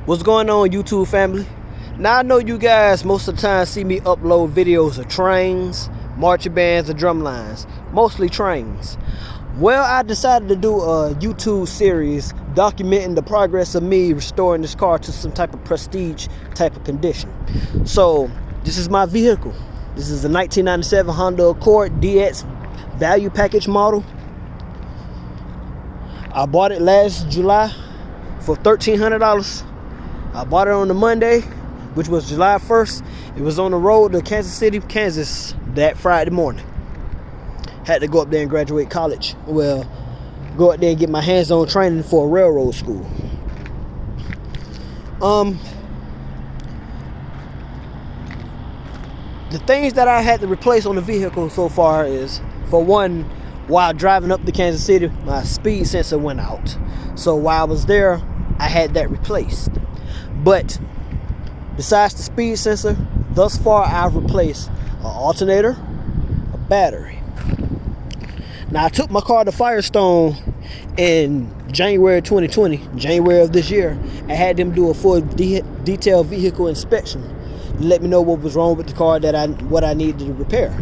What's going on, YouTube family? Now I know you guys most of the time see me upload videos of trains, marching bands, and drum lines, mostly trains. Well, I decided to do a YouTube series documenting the progress of me restoring this car to some type of prestige type of condition. So this is my vehicle. This is a 1997 Honda Accord DX value package model. I bought it last July for $1,300. I bought it on the Monday, which was July 1st. It was on the road to Kansas City, Kansas that Friday morning. Had to go up there and graduate college. Well, go up there and get my hands-on training for a railroad school. The things that I had to replace on the vehicle so far is, for one, while driving up to Kansas City, my speed sensor went out. So while I was there, I had that replaced. But besides the speed sensor, thus far I've replaced an alternator, a battery. Now I took my car to Firestone in January 2020, January of this year. I had them do a full detailed vehicle inspection to let me know what was wrong with the car, what I needed to repair.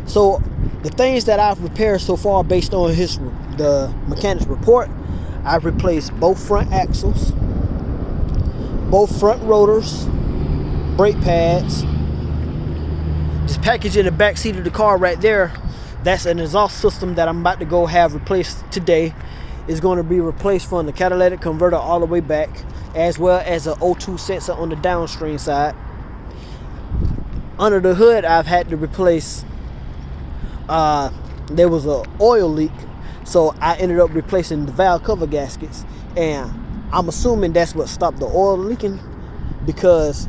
So the things that I've repaired so far, based on the mechanic's report, I've replaced both front axles, both front rotors, brake pads. This package in the back seat of the car right there, that's an exhaust system that I'm about to go have replaced today. It's going to be replaced from the catalytic converter all the way back, as well as an O2 sensor on the downstream side. Under the hood, I've had to replace, there was an oil leak, so I ended up replacing the valve cover gaskets, and I'm assuming that's what stopped the oil leaking, because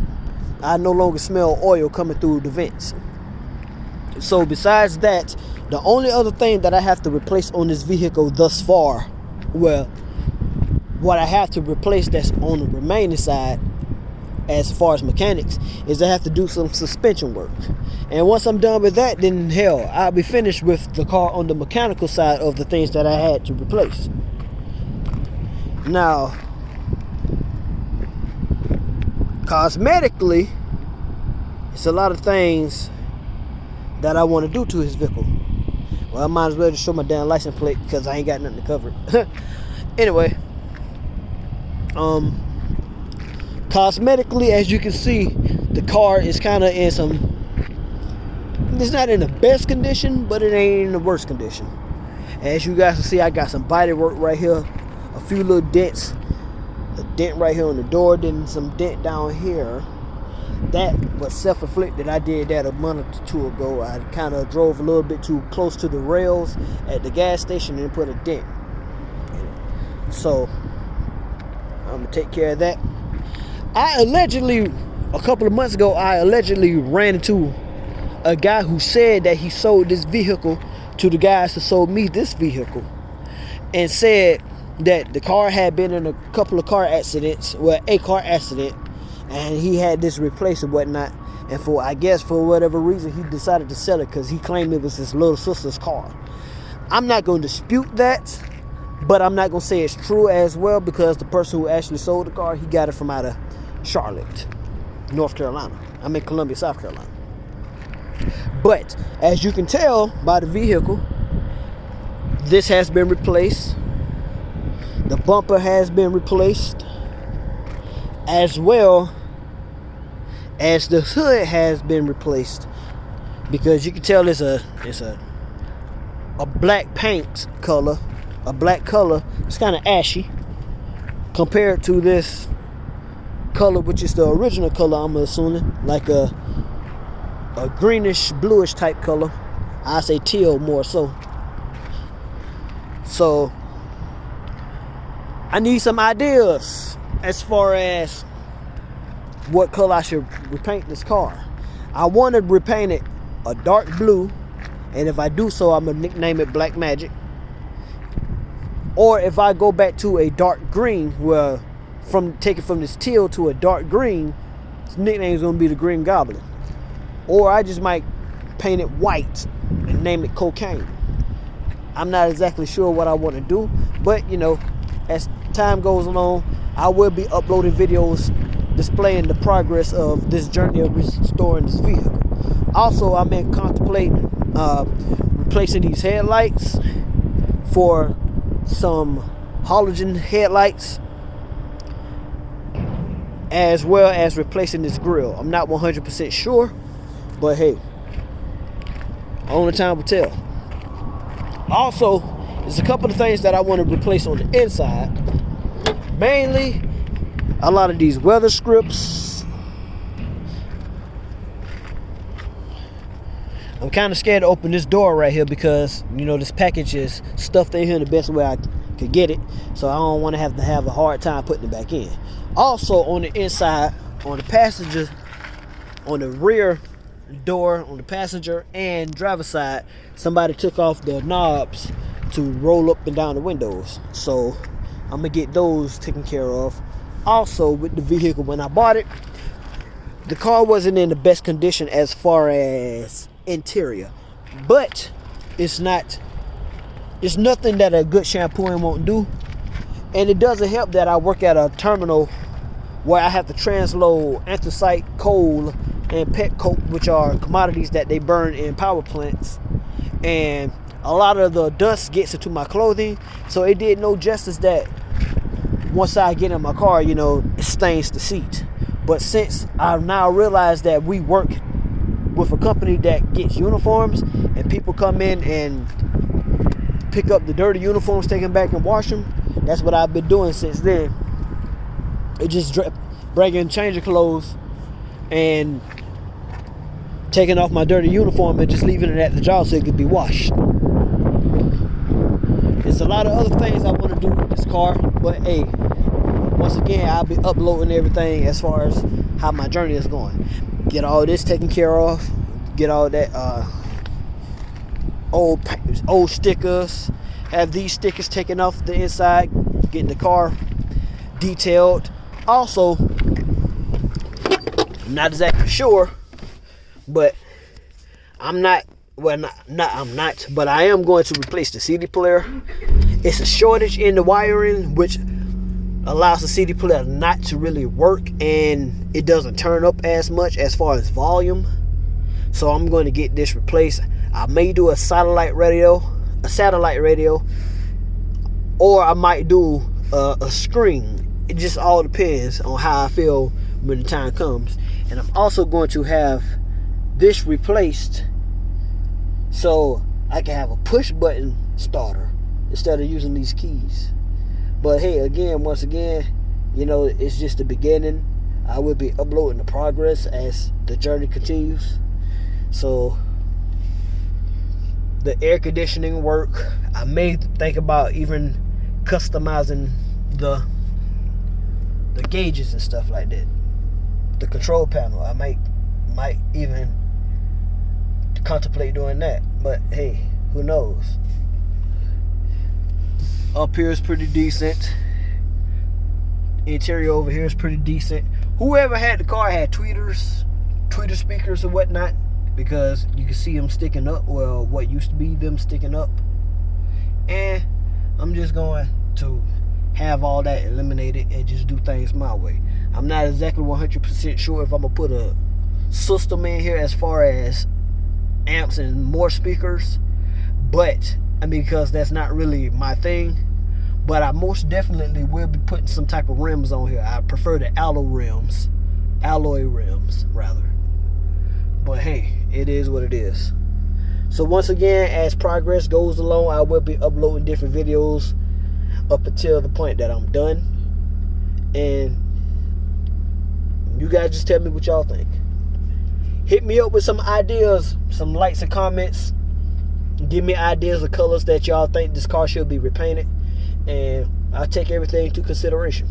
I no longer smell oil coming through the vents. So besides that, the only other thing that I have to replace on this vehicle thus far, well, what I have to replace that's on the remaining side as far as mechanics, is I have to do some suspension work. And once I'm done with that, then hell, I'll be finished with the car on the mechanical side of the things that I had to replace. Now, cosmetically, it's a lot of things that I want to do to his vehicle. Well, I might as well just show my damn license plate, because I ain't got nothing to cover it. Anyway, cosmetically, as you can see, the car is kind of in it's not in the best condition, but it ain't in the worst condition. As you guys can see, I got some body work right here, a few little dents, a dent right here on the door, then some dent down here. That was self-inflicted. I did that a month or two ago. I kind of drove a little bit too close to the rails at the gas station and put a dent. So I'm gonna take care of that. A couple of months ago, I allegedly ran into a guy who said that he sold this vehicle to the guys who sold me this vehicle, and said that the car had been in a couple of car accidents, well, a car accident, and he had this replaced and whatnot. And I guess for whatever reason, he decided to sell it because he claimed it was his little sister's car. I'm not going to dispute that, but I'm not going to say it's true as well, because the person who actually sold the car, he got it from out of Charlotte, North Carolina. I'm in Columbia, South Carolina. But as you can tell by the vehicle, this has been replaced. The bumper has been replaced, as well as the hood has been replaced, because you can tell it's a black paint color, a black color. It's kind of ashy compared to this color, which is the original color, I'm assuming, like a greenish bluish type color. I say teal more so. So I need some ideas as far as what color I should repaint this car. I want to repaint it a dark blue, and if I do so, I'm gonna nickname it Black Magic. Or if I go back to a dark green, well, take it from this teal to a dark green, its nickname is gonna be the Green Goblin. Or I just might paint it white and name it Cocaine. I'm not exactly sure what I want to do, but you know, as time goes along, I will be uploading videos displaying the progress of this journey of restoring this vehicle. Also, I'm contemplating replacing these headlights for some halogen headlights, as well as replacing this grill. I'm not 100% sure, but hey, only time will tell. Also, there's a couple of things that I want to replace on the inside. Mainly, a lot of these weather strips. I'm kind of scared to open this door right here because, you know, this package is stuffed in here the best way I could get it. So I don't want to have a hard time putting it back in. Also, on the inside, on the passenger, on the rear door, on the passenger and driver side, somebody took off the knobs to roll up and down the windows. So I'm gonna get those taken care of. Also, with the vehicle, when I bought it, the car wasn't in the best condition as far as interior, but it's nothing that a good shampooing won't do. And it doesn't help that I work at a terminal where I have to transload anthracite, coal, and pet coke, which are commodities that they burn in power plants. And a lot of the dust gets into my clothing, so it did no justice that once I get in my car, you know, it stains the seat. But since I've now realized that we work with a company that gets uniforms, and people come in and pick up the dirty uniforms, take them back and wash them, that's what I've been doing since then. It just bringing change of clothes and taking off my dirty uniform and just leaving it at the job so it could be washed. There's a lot of other things I want to do with this car, but hey, once again, I'll be uploading everything as far as how my journey is going. Get all this taken care of, get all that old stickers, have these stickers taken off the inside, get the car detailed. Also, I'm not exactly sure, but I'm not, but I am going to replace the CD player. It's a shortage in the wiring, which allows the CD player not to really work, and it doesn't turn up as much as far as volume. So I'm going to get this replaced. I may do a satellite radio, or I might do a screen. It just all depends on how I feel when the time comes. And I'm also going to have this replaced so I can have a push button starter instead of using these keys. But hey, once again, you know, it's just the beginning. I will be uploading the progress as the journey continues. So the air conditioning work, I may think about even customizing the gauges and stuff like that. The control panel, I might even contemplate doing that. But hey, who knows? Up here is pretty decent. Interior over here is pretty decent. Whoever had the car had tweeter speakers and whatnot, because you can see them sticking up. Well, what used to be them sticking up. And I'm just going to have all that eliminated and just do things my way. I'm not exactly 100% sure if I'm gonna put a system in here as far as amps and more speakers, but I mean, because that's not really my thing. But I most definitely will be putting some type of rims on here. I prefer the alloy rims rather. But hey, it is what it is. So once again, as progress goes along, I will be uploading different videos up until the point that I'm done. And you guys just tell me what y'all think. Hit me up with some ideas, some likes and comments. Give me ideas of colors that y'all think this car should be repainted, and I'll take everything into consideration.